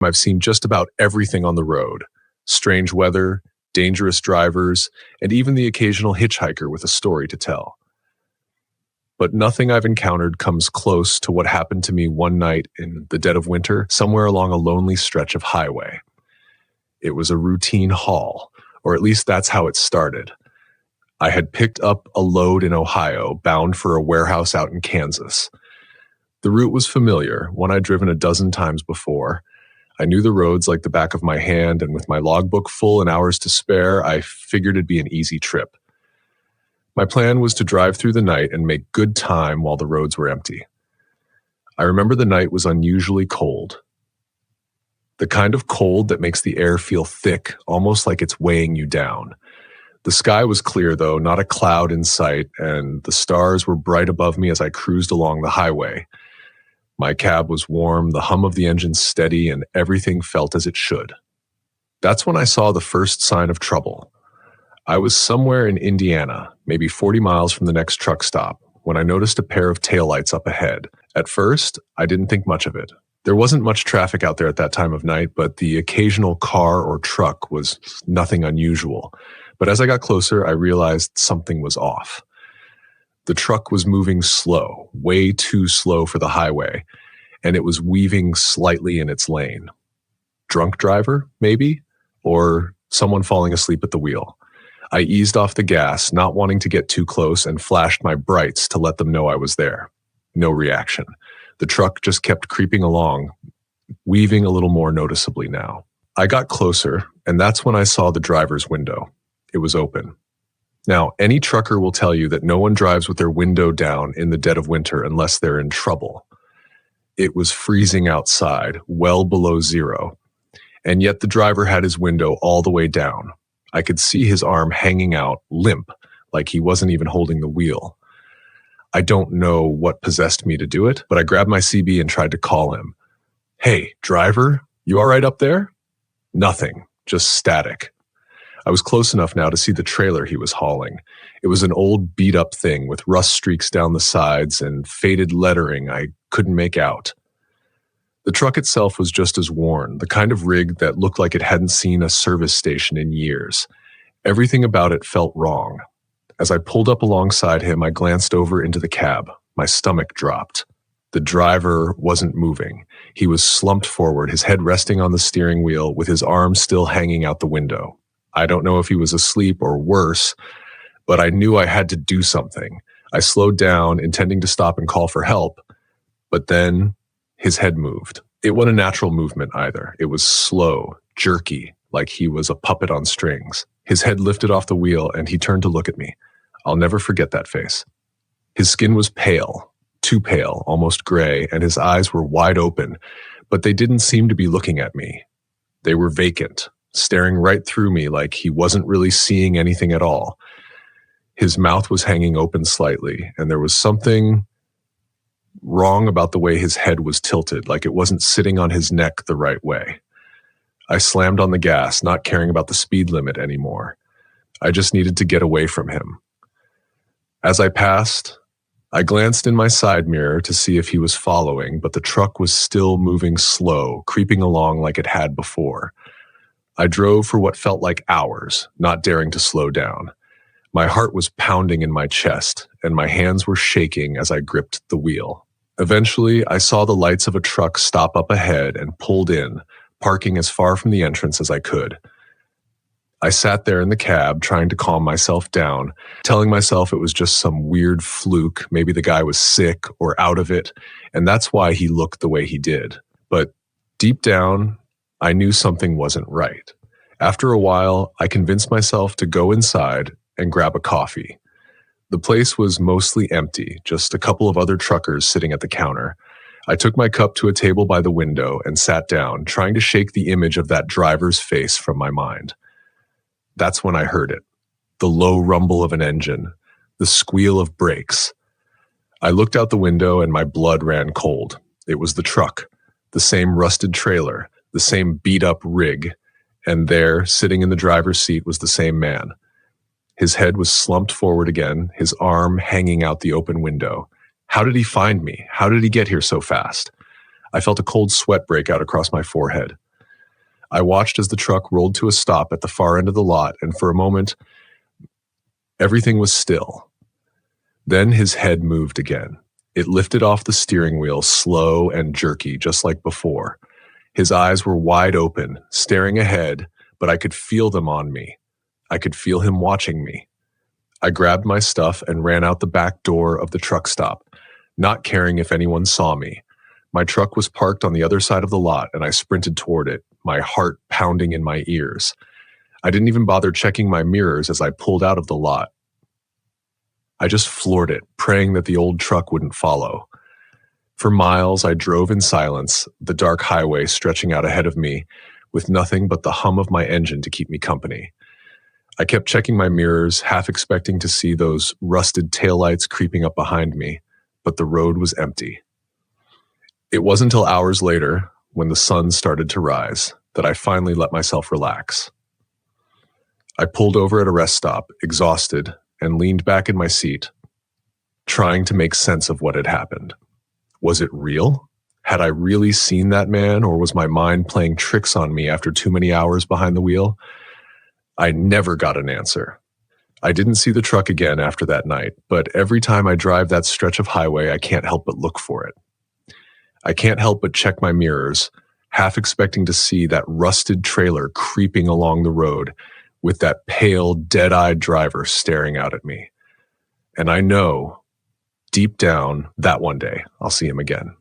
I've seen just about everything on the road: strange weather, dangerous drivers, and even the occasional hitchhiker with a story to tell. But nothing I've encountered comes close to what happened to me one night in the dead of winter, somewhere along a lonely stretch of highway. It was a routine haul, or at least that's how it started. I had picked up a load in Ohio, bound for a warehouse out in Kansas. The route was familiar, one I'd driven a dozen times before. I knew the roads like the back of my hand, and with my logbook full and hours to spare, I figured it'd be an easy trip. My plan was to drive through the night and make good time while the roads were empty. I remember the night was unusually cold. The kind of cold that makes the air feel thick, almost like it's weighing you down. The sky was clear, though, not a cloud in sight, and the stars were bright above me as I cruised along the highway. My cab was warm, the hum of the engine steady, and everything felt as it should. That's when I saw the first sign of trouble. I was somewhere in Indiana, maybe 40 miles from the next truck stop, when I noticed a pair of taillights up ahead. At first, I didn't think much of it. There wasn't much traffic out there at that time of night, but the occasional car or truck was nothing unusual. But as I got closer, I realized something was off. The truck was moving slow, way too slow for the highway, and it was weaving slightly in its lane. Drunk driver, maybe? Or someone falling asleep at the wheel. I eased off the gas, not wanting to get too close, and flashed my brights to let them know I was there. No reaction. The truck just kept creeping along, weaving a little more noticeably now. I got closer, and that's when I saw the driver's window. It was open. Now, any trucker will tell you that no one drives with their window down in the dead of winter unless they're in trouble. It was freezing outside, well below zero, and yet the driver had his window all the way down. I could see his arm hanging out, limp, like he wasn't even holding the wheel. I don't know what possessed me to do it, but I grabbed my CB and tried to call him. "Hey, driver, you all right up there?" Nothing, just static. I was close enough now to see the trailer he was hauling. It was an old beat-up thing with rust streaks down the sides and faded lettering I couldn't make out. The truck itself was just as worn, the kind of rig that looked like it hadn't seen a service station in years. Everything about it felt wrong. As I pulled up alongside him, I glanced over into the cab. My stomach dropped. The driver wasn't moving. He was slumped forward, his head resting on the steering wheel, with his arms still hanging out the window. I don't know if he was asleep or worse, but I knew I had to do something. I slowed down, intending to stop and call for help, but then his head moved. It wasn't a natural movement either. It was slow, jerky, like he was a puppet on strings. His head lifted off the wheel, and he turned to look at me. I'll never forget that face. His skin was pale, too pale, almost gray, and his eyes were wide open, but they didn't seem to be looking at me. They were vacant, staring right through me like he wasn't really seeing anything at all. His mouth was hanging open slightly, and there was something wrong about the way his head was tilted, like it wasn't sitting on his neck the right way. I slammed on the gas, not caring about the speed limit anymore. I just needed to get away from him. As I passed, I glanced in my side mirror to see if he was following, but the truck was still moving slow, creeping along like it had before. I drove for what felt like hours, not daring to slow down. My heart was pounding in my chest, and my hands were shaking as I gripped the wheel. Eventually, I saw the lights of a truck stop up ahead and pulled in, parking as far from the entrance as I could. I sat there in the cab, trying to calm myself down, telling myself it was just some weird fluke, maybe the guy was sick or out of it, and that's why he looked the way he did. But deep down, I knew something wasn't right. After a while, I convinced myself to go inside and grab a coffee. The place was mostly empty, just a couple of other truckers sitting at the counter. I took my cup to a table by the window and sat down, trying to shake the image of that driver's face from my mind. That's when I heard it. The low rumble of an engine, the squeal of brakes. I looked out the window and my blood ran cold. It was the truck, the same rusted trailer, the same beat-up rig, and there, sitting in the driver's seat, was the same man. His head was slumped forward again, his arm hanging out the open window. How did he find me? How did he get here so fast? I felt a cold sweat break out across my forehead. I watched as the truck rolled to a stop at the far end of the lot, and for a moment, everything was still. Then his head moved again. It lifted off the steering wheel, slow and jerky, just like before. His eyes were wide open, staring ahead, but I could feel them on me. I could feel him watching me. I grabbed my stuff and ran out the back door of the truck stop, not caring if anyone saw me. My truck was parked on the other side of the lot, and I sprinted toward it, my heart pounding in my ears. I didn't even bother checking my mirrors as I pulled out of the lot. I just floored it, praying that the old truck wouldn't follow. For miles, I drove in silence, the dark highway stretching out ahead of me, with nothing but the hum of my engine to keep me company. I kept checking my mirrors, half expecting to see those rusted taillights creeping up behind me, but the road was empty. It wasn't until hours later, when the sun started to rise, that I finally let myself relax. I pulled over at a rest stop, exhausted, and leaned back in my seat, trying to make sense of what had happened. Was it real? Had I really seen that man, or was my mind playing tricks on me after too many hours behind the wheel? I never got an answer. I didn't see the truck again after that night, but every time I drive that stretch of highway, I can't help but look for it. I can't help but check my mirrors, half expecting to see that rusted trailer creeping along the road with that pale, dead-eyed driver staring out at me. And I know, deep down, that one day I'll see him again.